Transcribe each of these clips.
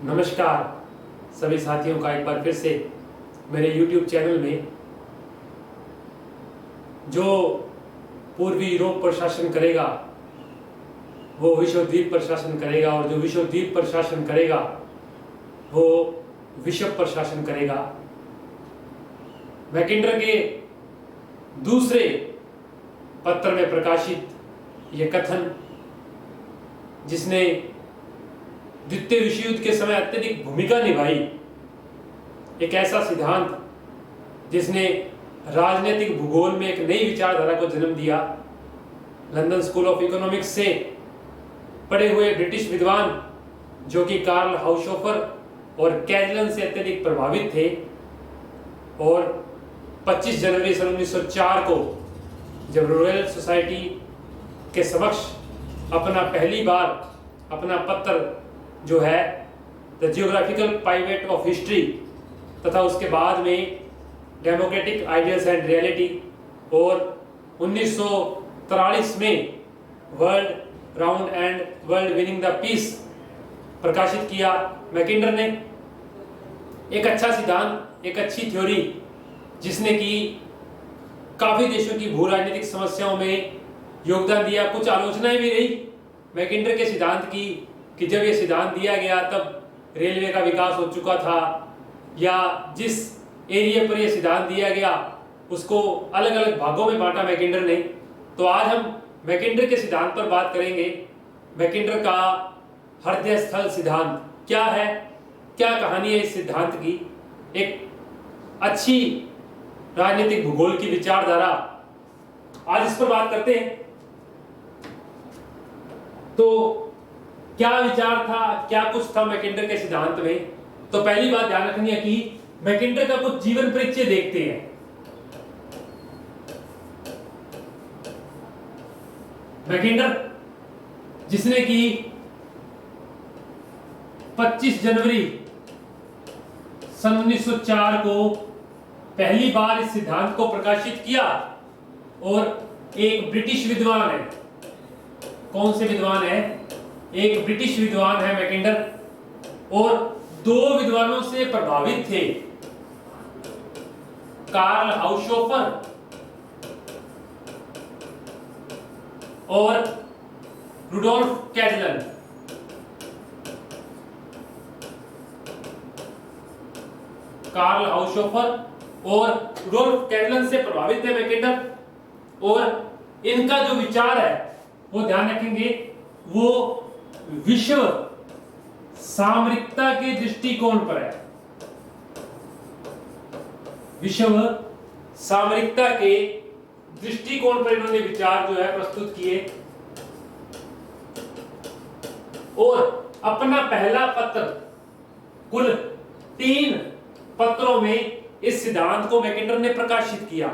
नमस्कार सभी साथियों का एक बार फिर से मेरे YouTube चैनल में। जो पूर्वी यूरोप पर शासन करेगा वो विश्वद्वीप पर शासन करेगा, और जो विश्वद्वीप पर शासन करेगा वो विश्व पर शासन करेगा। मैकिंडर के दूसरे पत्र में प्रकाशित यह कथन, जिसने द्वितीय विश्व युद्ध के समय अत्यधिक भूमिका निभाई, एक ऐसा सिद्धांत जिसने राजनीतिक भूगोल में एक नई विचारधारा को जन्म दिया। लंदन स्कूल ऑफ इकोनॉमिक्स से पढ़े हुए ब्रिटिश विद्वान जो कि कार्ल हाउसहोफर और कैजलन से अत्यधिक प्रभावित थे, और 25 जनवरी सन 1904 को जब रॉयल सोसाइटी के समक्ष पहली बार अपना पत्र जो है the geographical pivot of history तथा उसके बाद में डेमोक्रेटिक आइडियल्स एंड रियलिटी, और 1943 में world round and world winning the peace प्रकाशित किया, मैकिंडर ने एक अच्छा सिद्धांत, एक अच्छी थ्योरी, जिसने कि काफी देशों की भू राजनीतिक समस्याओं में योगदान दिया। कुछ आलोचनाएं भी रही मैकिंडर के सिद्धांत की कि जब ये सिद्धांत दिया गया तब रेलवे का विकास हो चुका था, या जिस एरिया पर यह सिद्धांत दिया गया उसको अलग अलग भागों में बांटा मैकिंडर ने। तो आज हम मैकिंडर के सिद्धांत पर बात करेंगे। मैकिंडर का हृदय स्थल सिद्धांत क्या है, क्या कहानी है इस सिद्धांत की, एक अच्छी राजनीतिक भूगोल की विचारधारा, आज इस पर बात करते हैं। तो क्या विचार था, क्या कुछ था मैकिंडर के सिद्धांत में। तो पहली बात ध्यान रखनी है कि मैकिंडर का कुछ जीवन परिचय देखते हैं। मैकिंडर जिसने कि 25 जनवरी सन 1904 को पहली बार इस सिद्धांत को प्रकाशित किया, और एक ब्रिटिश विद्वान है। कौन से विद्वान है? एक ब्रिटिश विद्वान है मैकिंडर, और दो विद्वानों से प्रभावित थे, कार्ल हाउसहोफर और रुडोल्फ कैजलन। कार्ल हाउसहोफर और रुडोल्फ कैजलन से प्रभावित थे मैकिंडर, और इनका जो विचार है वो ध्यान रखेंगे, वो विश्व सामरिकता के दृष्टिकोण पर है। विश्व सामरिकता के दृष्टिकोण पर इन्होंने विचार जो है प्रस्तुत किए, और अपना पहला पत्र, कुल 3 पत्रों में इस सिद्धांत को मैकिंडर ने प्रकाशित किया।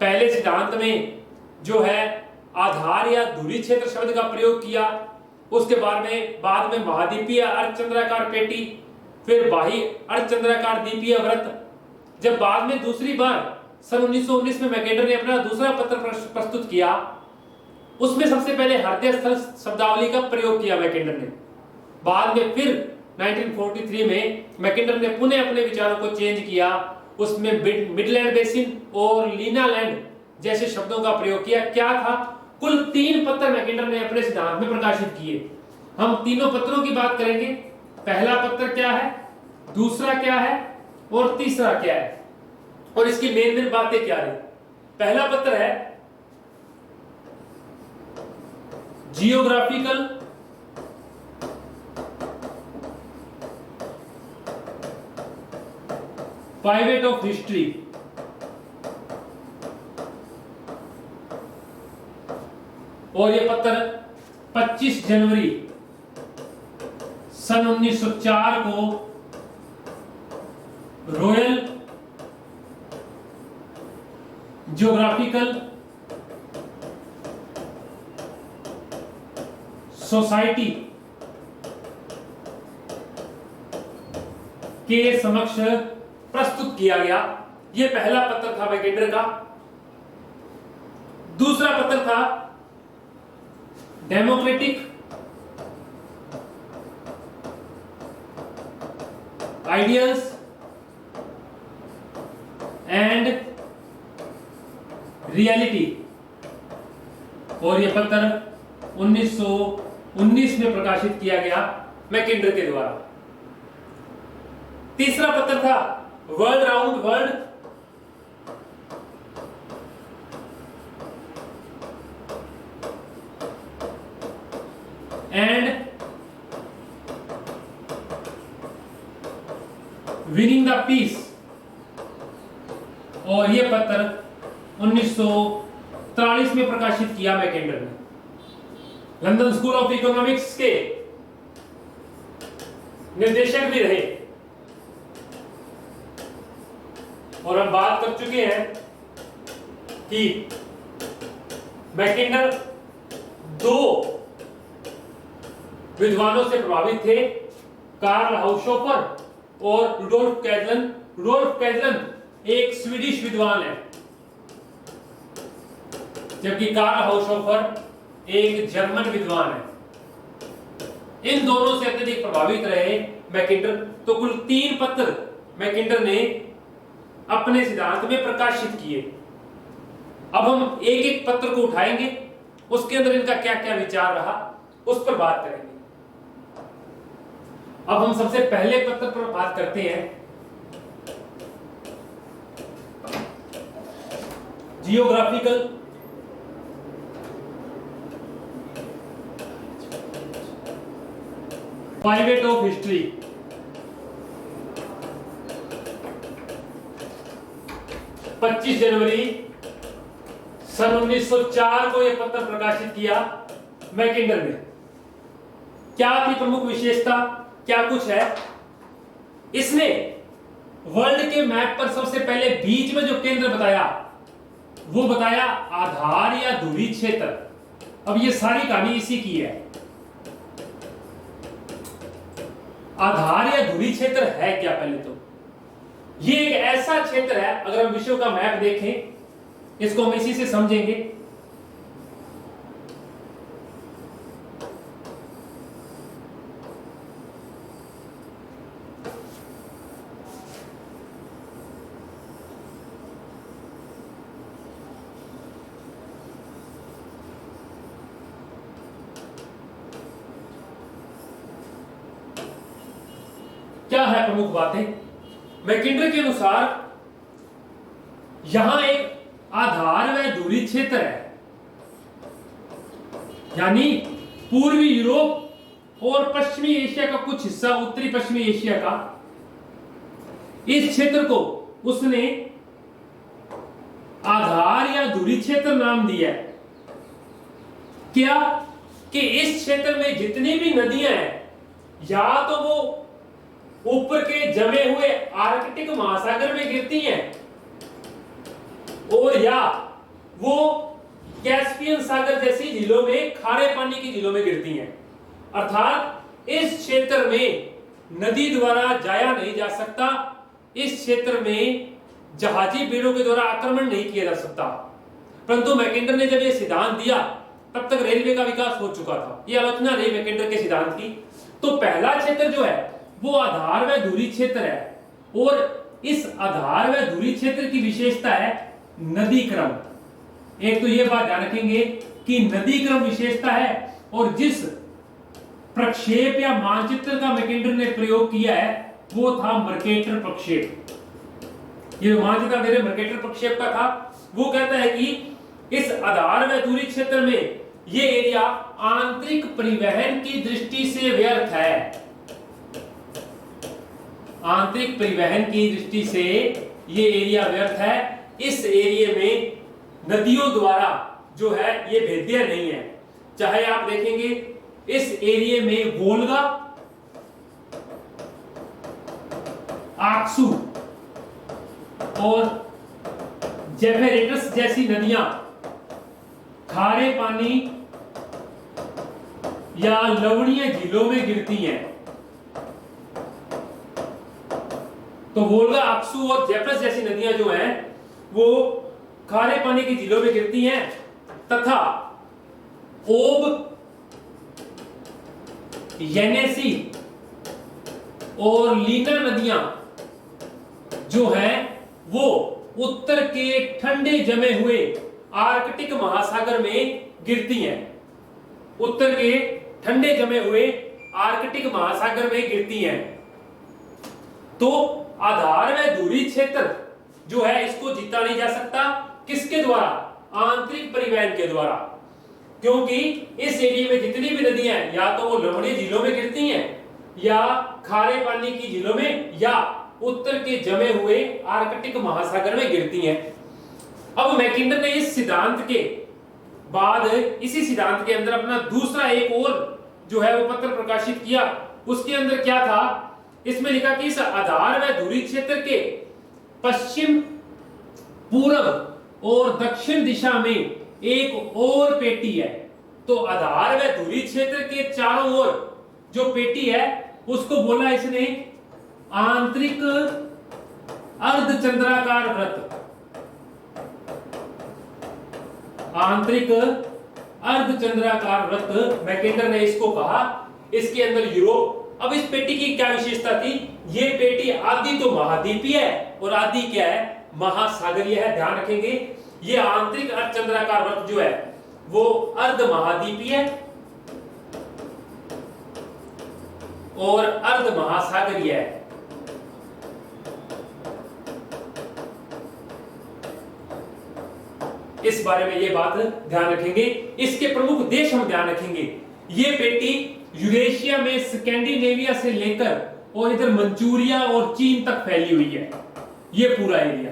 पहले सिद्धांत में जो है आधार या धुरी क्षेत्र शब्द का प्रयोग किया, उसके बाद में महाद्वीपीय अर्धचंद्राकार पेटी, फिर बाह्य अर्धचंद्राकार द्वीपीय वृत्त। जब बाद में दूसरी बार सन 1919 में मैकिंडर ने अपना दूसरा पत्र प्रस्तुत किया, उसमें सबसे पहले हृदय स्थल शब्दावली का प्रयोग किया मैकिंडर ने। बाद में फिर 1943 में मैकिंडर ने पुनः अपने विचारों को चेंज किया, उसमें मिडलैंड बेसिन और लीनालैंड जैसे शब्दों का प्रयोग किया। क्या था? कुल 3 पत्र मैकिंडर ने अपने सिद्धांत में प्रकाशित किए। हम तीनों पत्रों की बात करेंगे। पहला पत्र क्या है, दूसरा क्या है और तीसरा क्या है, और इसकी मेन बातें क्या है। पहला पत्र है जियोग्राफिकल पाइवेट ऑफ हिस्ट्री, और यह पत्र 25 जनवरी सन 1904 को रॉयल जियोग्राफिकल सोसाइटी के समक्ष प्रस्तुत किया गया। यह पहला पत्र था मैकिंडर का। दूसरा पत्र था डेमोक्रेटिक आइडियल्स एंड रियलिटी, और यह पत्र 1919 में प्रकाशित किया गया मैकिंडर के द्वारा। तीसरा पत्र था world round world and winning the peace, और यह पत्र 1943 में प्रकाशित किया मैकिंडर ने। लंदन स्कूल ऑफ इकोनॉमिक्स के निर्देशक भी रहे, और हम बात कर चुके हैं कि मैकिंडर दो विद्वानों से प्रभावित थे, कार्ल हाउसहोफर और रुडोल्फ कैजलन। रुडोल्फ कैजलन एक स्वीडिश विद्वान है, जबकि कार्ल हाउसहोफर एक जर्मन विद्वान है। इन दोनों से अत्यधिक प्रभावित रहे मैकिंडर। तो कुल 3 पत्र मैकिंडर ने अपने सिद्धांत में प्रकाशित किए। अब हम एक एक पत्र को उठाएंगे, उसके अंदर इनका क्या क्या विचार रहा उस पर बात करेंगे। अब हम सबसे पहले पत्र पर बात करते हैं, जियोग्राफिकल पाइवेट ऑफ हिस्ट्री। पच्चीस जनवरी सन 1904 को यह पत्र प्रकाशित किया मैकिंडर ने। क्या थी प्रमुख विशेषता, क्या कुछ है? इसने वर्ल्ड के मैप पर सबसे पहले बीच में जो केंद्र बताया वो बताया आधार या धुरी क्षेत्र। अब ये सारी कहानी इसी की है। आधार या धुरी क्षेत्र है क्या? पहले तो ये एक ऐसा क्षेत्र है, अगर हम विश्व का मैप देखें इसको हम इसी से समझेंगे। क्या है प्रमुख बातें? मैकिंडर के अनुसार यहां एक आधार व धुरी क्षेत्र है, यानी पूर्वी यूरोप और पश्चिमी एशिया का कुछ हिस्सा, उत्तरी पश्चिमी एशिया का, इस क्षेत्र को उसने आधार या धुरी क्षेत्र नाम दिया है। क्या कि इस क्षेत्र में जितनी भी नदियां हैं, या तो वो ऊपर के जमे हुए आर्कटिक महासागर में गिरती हैं, और या वो कैस्पियन सागर जैसी झीलों में, खारे पानी की झीलों में गिरती हैं। अर्थात इस क्षेत्र में नदी द्वारा जाया नहीं जा सकता, इस क्षेत्र में जहाजी बेड़ों के द्वारा आक्रमण नहीं किया जा सकता। परंतु मैकिंडर ने जब यह सिद्धांत दिया तब तक रेलवे का विकास हो चुका था। यह आलोचना रही मैकिंडर के सिद्धांत की। तो पहला क्षेत्र जो है वो आधार व धुरी क्षेत्र है, और इस आधार व धुरी क्षेत्र की विशेषता है नदी क्रम। एक तो ये बात ध्यान रखेंगे कि नदी क्रम विशेषता है, और जिस प्रक्षेप या मानचित्र का मैकिंडर ने प्रयोग किया है वो था मर्केटर प्रक्षेप। ये मानचित्र मेरे मर्केटर प्रक्षेप का था। वो कहता है कि इस आधार व धुरी क्षेत्र में ये एरिया आंतरिक परिवहन की दृष्टि से व्यर्थ है। आंतरिक परिवहन की दृष्टि से ये एरिया व्यर्थ है। इस एरिया में नदियों द्वारा जो है ये भेद्य नहीं है। चाहे आप देखेंगे इस एरिया में वोल्गा, आक्सू और जेफेरेटस जैसी नदियां खारे पानी या लवणीय झीलों में गिरती हैं। तो वोल्गा, आक्सू और जेफरस जैसी नदियां जो हैं वो खारे पानी की झीलों में गिरती हैं, तथा ओब, येनेसी और लीना नदियां जो हैं वो उत्तर के ठंडे जमे हुए आर्कटिक महासागर में गिरती हैं। उत्तर के ठंडे जमे हुए आर्कटिक महासागर में गिरती हैं। तो आधार व धुरी क्षेत्र जो है इसको जीता नहीं जा सकता। किसके द्वारा? आंतरिक परिवहन के द्वारा। क्योंकि इस एरिया में जितनी भी नदियां हैं या तो वो लवणीय झीलों में गिरती हैं या खारे पानी की झीलों में या उत्तर के जमे हुए आर्कटिक महासागर में गिरती हैं। अब मैकिंडर ने इस सिद्धांत के बाद इसी सिद्धांत के अंदर अपना दूसरा एक और जो है वो पत्र प्रकाशित किया। उसके अंदर क्या था? इसमें लिखा कि इस आधार व धुरी क्षेत्र के पश्चिम, पूर्व और दक्षिण दिशा में एक और पेटी है। तो आधार व धुरी क्षेत्र के चारों ओर जो पेटी है उसको बोला इसने आंतरिक अर्धचंद्राकार वृत्त। आंतरिक अर्धचंद्राकार वृत्त मैकिंडर ने इसको कहा। इसके अंदर यूरोप। अब इस पेटी की क्या विशेषता थी? ये पेटी आधी तो महाद्वीपीय है और आधी क्या है? महासागरीय है। ध्यान रखेंगे ये आंतरिक अर्धचंद्राकार वृत्त जो है वो अर्ध महाद्वीपीय और अर्ध महासागरीय है। इस बारे में ये बात ध्यान रखेंगे। इसके प्रमुख देश हम ध्यान रखेंगे। ये पेटी यूरेशिया में स्कैंडिनेविया से लेकर और इधर मंचूरिया और चीन तक फैली हुई है, ये पूरा एरिया।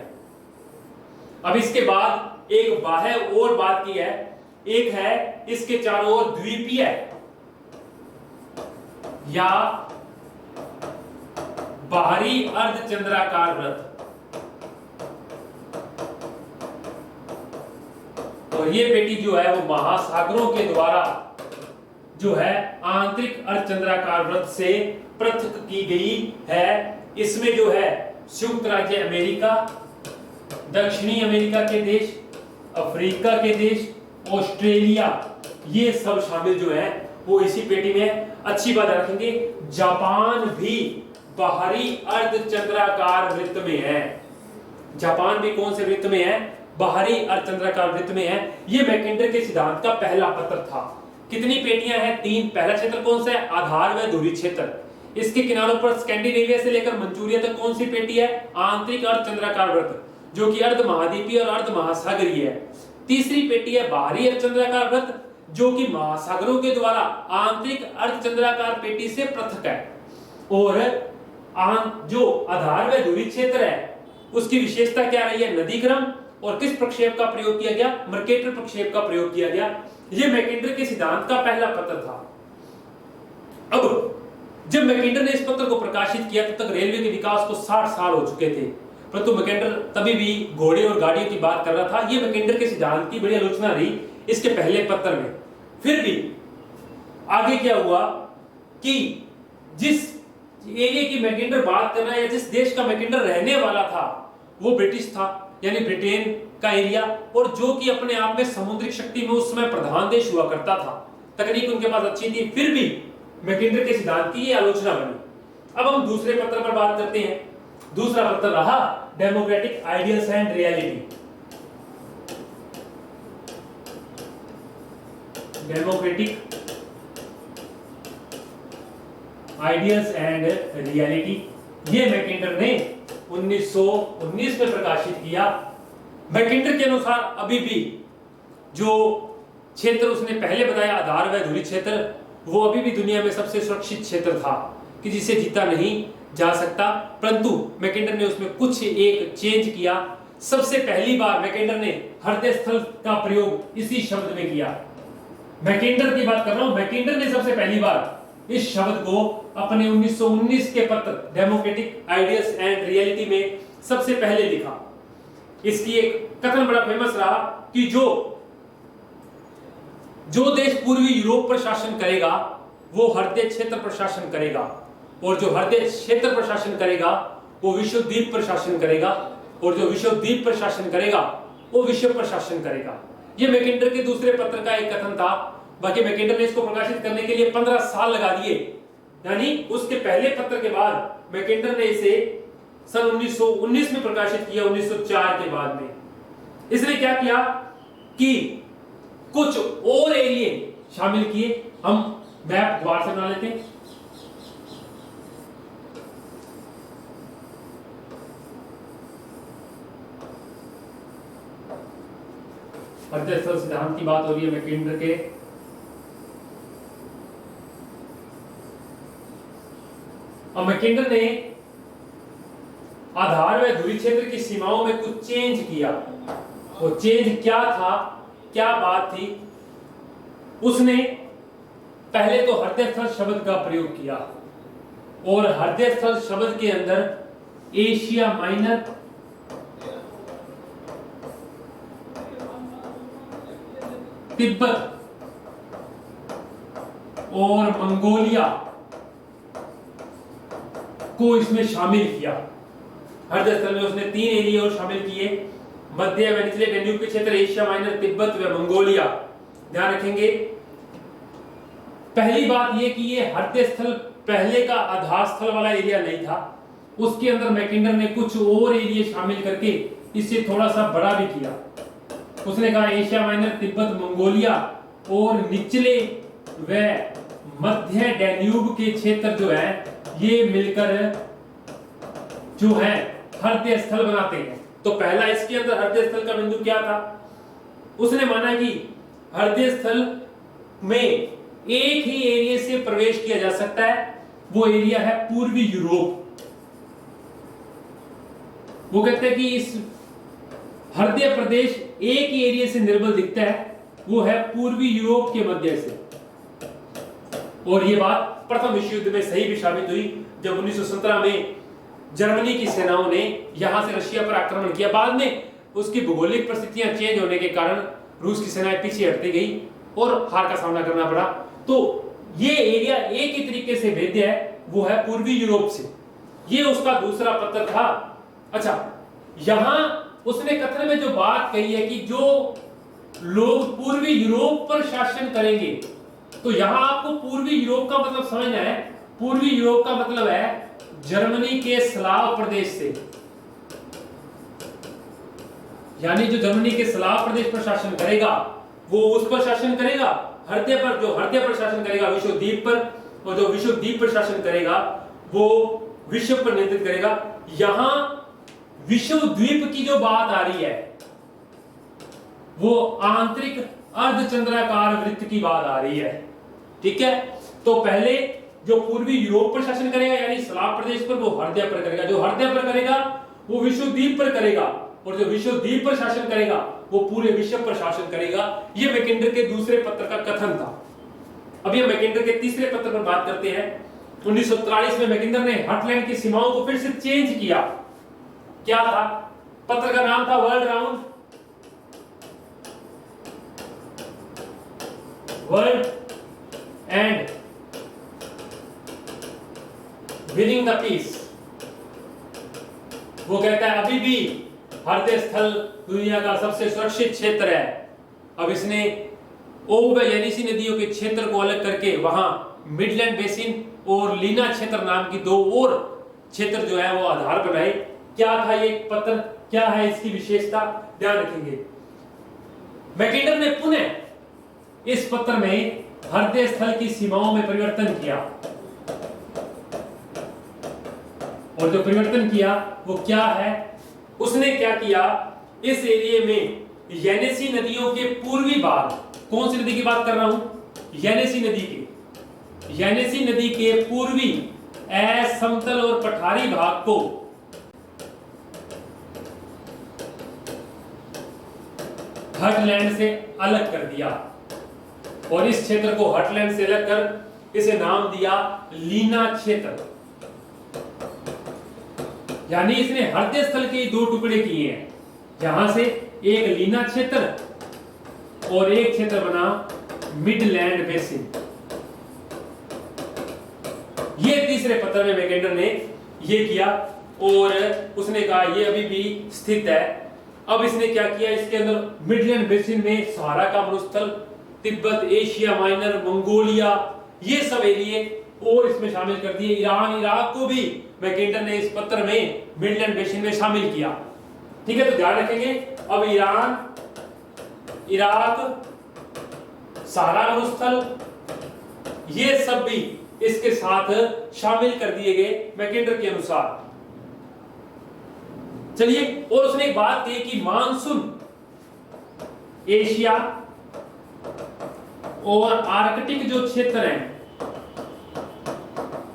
अब इसके बाद एक बाह्य और बात की है। एक है इसके चारों ओर द्वीपीय या बाहरी अर्धचंद्राकार वृत्त। और ये पेटी जो है वो महासागरों के द्वारा जो है आंतरिक अर्धचंद्राकार वृत्त से पृथक की गई है। इसमें जो है संयुक्त राज्य अमेरिका, दक्षिणी अमेरिका के देश, अफ्रीका के देश, ऑस्ट्रेलिया, ये सब शामिल जो है वो इसी पेटी में। अच्छी बात रखेंगे जापान भी बाहरी अर्धचंद्राकार वृत्त में है। जापान भी कौन से वृत्त में है? बाहरी अर्धचंद्राकार वृत्त में है। ये मैकिंडर के सिद्धांत का पहला पत्र था। कितनी पेटियां हैं? 3। पहला क्षेत्र कौन सा है? आधार व धुरी क्षेत्र। इसके किनारों पर स्कैंडिनेविया से लेकर मंचूरिया तक कौन सी पेटी है? आंतरिक अर्धचंद्राकार वृत्त जो कि अर्ध महाद्वीपीय और अर्ध महासागरीय है। तीसरी पेटी है बाहरी अर्धचंद्राकार वृत्त जो कि महासागरों के द्वारा आंतरिक अर्धचंद्राकार पेटी से पृथक है। और जो आधार व धुरी क्षेत्र है उसकी विशेषता क्या रही है? नदी क्रम और किस प्रक्षेप का प्रयोग किया गया? मर्केटर प्रक्षेप का प्रयोग किया गया। यह मैकिंडर के सिद्धांत का पहला पत्र था। अब जब मैकिंडर ने इस पत्र को प्रकाशित किया तब तक रेलवे के विकास को 60 साल हो चुके थे, परंतु मैकिंडर तभी भी घोड़े और गाड़ियों की बात कर रहा था। यह मैकिंडर के सिद्धांत की बड़ी आलोचना रही इसके पहले पत्र में। फिर भी आगे क्या हुआ कि जिस एरिया की मैकिंडर बात कर रहा है या जिस देश का मैकिंडर रहने वाला था वो ब्रिटिश था, यानी ब्रिटेन का एरिया, और जो कि अपने आप में समुद्री शक्ति में उस समय प्रधान देश हुआ करता था। तकनीक उनके पास अच्छी थी, फिर भी मैकिंडर के सिद्धांत की ये आलोचना बनी। अब हम दूसरे पत्र पर बात करते हैं। दूसरा पत्र रहा democratic ideals and reality. Democratic ideals and reality ये मैकिंडर ने 1919 में प्रकाशित किया। मैकिंडर के अनुसार अभी भी जो क्षेत्र उसने पहले बताया आधार व धुरी क्षेत्र, वो अभी भी दुनिया में सबसे सुरक्षित क्षेत्र था कि जिसे जीता नहीं जा सकता। परंतु मैकिंडर ने उसमें कुछ एक चेंज किया। सबसे पहली बार मैकिंडर ने हृदय स्थल का प्रयोग इसी शब्द में किया। मैकिंडर की बात कर रहा हूं। मैकिंडर ने सबसे पहली बार इस शब्द को अपने 1919 के पत्र डेमोक्रेटिक आइडियल्स एंड रियलिटी में सबसे पहले लिखा। इसकी एक कथन बड़ा फेमस रहा कि जो देश पूर्वी यूरोप पर शासन करेगा वो हृदय क्षेत्र पर शासन करेगा, और जो हृदय क्षेत्र पर शासन करेगा वो विश्व द्वीप पर शासन करेगा, और जो विश्व द्वीप पर शासन करेगा वो विश्व पर शासन करेगा। यह मैकिंडर के दूसरे पत्र का एक कथन था। बाकी मैकिंडर ने इसको प्रकाशित करने के लिए 15 साल लगा दिए, यानी उसके पहले पत्र के बाद मैकेंडर ने इसे सन 1919 में प्रकाशित किया, 1904 के बाद में। इसने क्या किया कि कुछ और एरिया शामिल किए। हम मैप दोबारा से बना लेते हैं। अर्धस्थल सिद्धांत की बात हो रही है मैकेंडर के। अब मैकेंडर ने आधार व धुरी क्षेत्र की सीमाओं में कुछ चेंज किया। वो चेंज क्या था, क्या बात थी? उसने पहले तो हृदय स्थल शब्द का प्रयोग किया और हृदय स्थल शब्द के अंदर एशिया माइनर, तिब्बत और मंगोलिया को इसमें शामिल किया। हृदय स्थल में उसने 3 एरिया और शामिल किए, मध्य व निचले डेन्यूब के क्षेत्र, एशिया माइनर, तिब्बत व मंगोलिया। ध्यान रखेंगे, पहली बात यह कि ये हृदय स्थल पहले का आधार स्थल वाला एरिया नहीं था। उसके अंदर मैकेंडर ने कुछ और एरिया शामिल करके इसे थोड़ा सा बड़ा भी किया। उसने कहा एशिया माइनर, तिब्बत, मंगोलिया और निचले व मध्य डैन्यूब के क्षेत्र जो है ये मिलकर जो है हृदय स्थल बनाते हैं। तो पहला इसके अंदर हृदय स्थल का बिंदु क्या था? उसने माना कि हृदय स्थल में एक ही एरिया से प्रवेश किया जा सकता है, वो एरिया है पूर्वी यूरोप। वो कहते हैं कि इस हृदय प्रदेश एक ही एरिया से निर्बल दिखता है, वो है पूर्वी यूरोप के मध्य से। और ये बात प्रथम विश्व युद्ध में सही भी साबित हुई, जब 1917 में जर्मनी की सेनाओं ने यहां से रशिया पर आक्रमण किया। बाद में उसकी भौगोलिक परिस्थितियां चेंज होने के कारण रूस की सेनाएं पीछे हटती गई और हार का सामना करना पड़ा। तो ये एरिया एक ही तरीके से भेद्य है, वो है पूर्वी यूरोप से। ये उसका दूसरा पत्र था। अच्छा, यहां उसने कथन में जो बात कही है कि जो लोग पूर्वी यूरोप पर शासन करेंगे, तो यहां आपको पूर्वी यूरोप का मतलब समझना है। पूर्वी यूरोप का मतलब है जर्मनी के स्लाव प्रदेश से, यानी जो जर्मनी के स्लाव प्रदेश पर शासन करेगा वो उस पर शासन करेगा हृदय पर। जो हृदय पर शासन करेगा विश्व द्वीप पर, और जो विश्व द्वीप पर शासन करेगा वो विश्व पर नियंत्रित करेगा। यहां विश्व द्वीप की जो बात आ रही है वो आंतरिक अर्धचंद्राकार वृत्त की बात आ रही है। ठीक है, तो पहले जो पूर्वी यूरोप पर शासन करेगा यानी स्लाव प्रदेश पर, वो हृदय पर करेगा। जो हृदय पर करेगा वो विश्व द्वीप पर करेगा, और जो विश्व द्वीप पर शासन करेगा वो पूरे विश्व पर शासन करेगा। ये मैकेंडर के दूसरे पत्र का कथन था। अब ये मैकेंडर के तीसरे पत्र पर बात करते हैं। 1943 में मैकेंडर ने हर्टलैंड की सीमाओं को फिर से चेंज किया। क्या था? पत्र का नाम था world and winning the peace. वो कहता है अभी भी हृदय स्थल दुनिया का सबसे सुरक्षित क्षेत्र है। अब इसने ओब व येनिसी नदियों के क्षेत्र को अलग करके वहां मिडलैंड बेसिन और लीना क्षेत्र नाम की 2 और क्षेत्र जो है वो आधार बनाए। क्या था ये पत्र, क्या है इसकी विशेषता, ध्यान रखेंगे। मैकेंडर ने पुनः इस पत्र में हृदय स्थल की सीमाओं में परिवर्तन किया, और जो परिवर्तन किया वो क्या है? उसने क्या किया, इस एरिया में येनिसी नदियों के पूर्वी भाग, कौन सी नदी की बात कर रहा हूं? येनिसी नदी के, येनिसी नदी के पूर्वी असमतल और पठारी भाग को हर्टलैंड से अलग कर दिया, और इस क्षेत्र को हर्टलैंड से अलग कर इसे नाम दिया लीना क्षेत्र। यानी इसने हृदय स्थल के 2 टुकड़े किए हैं, जहां से एक लीना क्षेत्र और एक क्षेत्र बना मिडलैंड बेसिन। ये तीसरे पत्र में मैकेंडर ने ये किया, और उसने कहा ये अभी भी स्थित है। अब इसने क्या किया, इसके अंदर मिडलैंड बेसिन में सहारा का मरुस्थल, तिब्बत, एशिया माइनर, मंगोलिया, ये सब एरिया और इसमें शामिल कर दिए ईरान, इराक को भी मैकेंडर ने इस पत्र में मिडलैंड बेसिन में शामिल किया। ठीक है, तो ध्यान रखेंगे। अब ईरान, इराक, सहारा मरुस्थल, ये सब भी इसके साथ शामिल कर दिए गए मैकेंडर के अनुसार। चलिए, और उसने एक बात कही कि मानसून एशिया और आर्कटिक जो क्षेत्र हैं,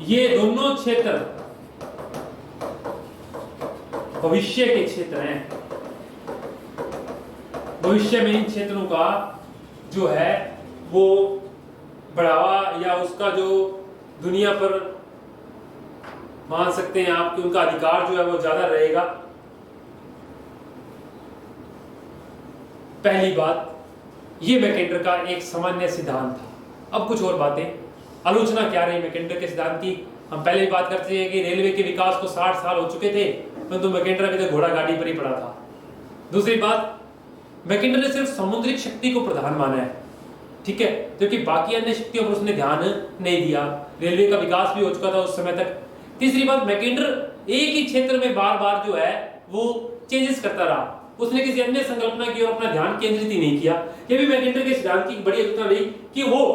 ये दोनों क्षेत्र भविष्य के क्षेत्र हैं। भविष्य में इन क्षेत्रों का जो है वो बढ़ावा या उसका जो दुनिया पर मान सकते हैं आप कि उनका अधिकार जो है वो ज्यादा रहेगा। पहली बात, ये मैकेंडर का एक सामान्य सिद्धांत था। अब कुछ और बातें, आलोचना क्या रही मैकेंडर के सिद्धांत की। हम पहले भी बात करते हैं कि रेलवे के विकास को 60 साल हो चुके थे, परंतु मैकेंडर अभी तक घोड़ा गाड़ी पर ही पड़ा था। दूसरी बात, मैकेंडर ने सिर्फ समुद्रिक शक्ति को प्रधान माना है, ठीक है, क्योंकि बाकी अन्य शक्तियों पर उसने ध्यान नहीं दिया। रेलवे का विकास भी हो चुका था उस समय तक। तीसरी बात, मैकेंडर एक ही क्षेत्र में बार बार जो है वो चेंजेस करता रहा, उसने किसी अन्य संकल्पना की ओर अपना ध्यान केंद्रित ही नहीं किया। ये भी मैकेंडर के सिद्धांत की बड़ी आलोचना रही कि वो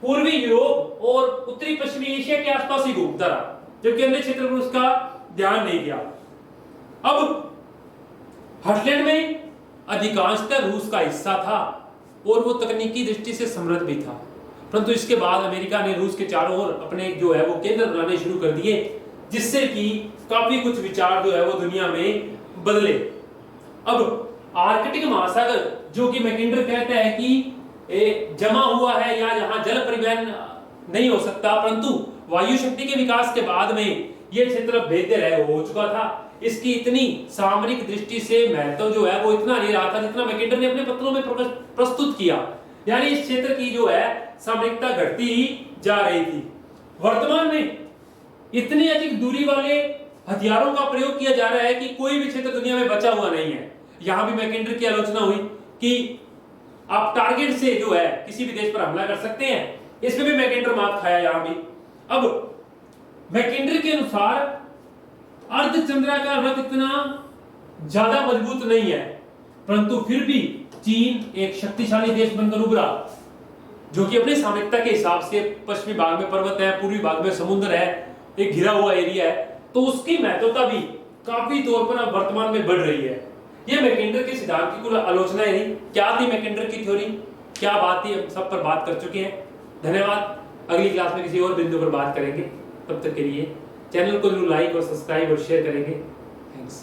पूर्वी यूरोप और उत्तरी पश्चिमी एशिया के आसपास ही घूमता रहा, जबकि अन्य क्षेत्र पर उसका ध्यान नहीं गया। अब हॉटलैंड में अधिकांशतः रूस का हिस्सा था और वो तकनीकी दृष्टि से समृद्ध भी था, परंतु इसके बाद अमेरिका ने रूस के चारों ओर अपने जो है वो केंद्र बनाने शुरू कर दिए, जिससे कि काफी कुछ विचार जो है वो दुनिया में बदले। अब आर्कटिक महासागर, जो कि मैकेंडर कहता है कि जमा हुआ है या जहां जल परिवहन नहीं हो सकता, परंतु वायु शक्ति के विकास के बाद में यह क्षेत्र भेद्य हो चुका था। इसकी इतनी सामरिक दृष्टि से महत्व जो है वो इतना नहीं रहा था जितना मैकेंडर ने अपने पत्रों में प्रस्तुत किया। यानी इस क्षेत्र की जो है सामरिकता घटती ही जा रही थी। वर्तमान में इतनी अधिक दूरी वाले हथियारों का प्रयोग किया जा रहा है कि कोई भी क्षेत्र दुनिया में बचा हुआ नहीं है। यहां भी मैकेंडर की आलोचना हुई कि आप टारगेट से जो है किसी भी देश पर हमला कर सकते हैं, इसमें भी मैकेंडर मात खाया यहां भी। अब मैकेंडर के अनुसार अर्धचंद्राकार व्रत इतना ज्यादा मजबूत नहीं है, परंतु फिर भी चीन एक शक्तिशाली देश बनकर उभरा, जो कि अपनी सामरिकता के हिसाब से पश्चिमी भाग में पर्वत है, पूर्वी भाग में समुद्र है, एक घिरा हुआ एरिया है, तो उसकी महत्वता भी काफी तौर पर अब वर्तमान में बढ़ रही है। यह मैकेंडर के सिद्धांत की कुल आलोचना रही। क्या थी मैकेंडर की थ्योरी, क्या बात थी, हम सब पर बात कर चुके हैं। धन्यवाद। अगली क्लास में किसी और बिंदु पर बात करेंगे। तब तक के लिए चैनल को जरूर लाइक और सब्सक्राइब और शेयर करेंगे। थैंक्स।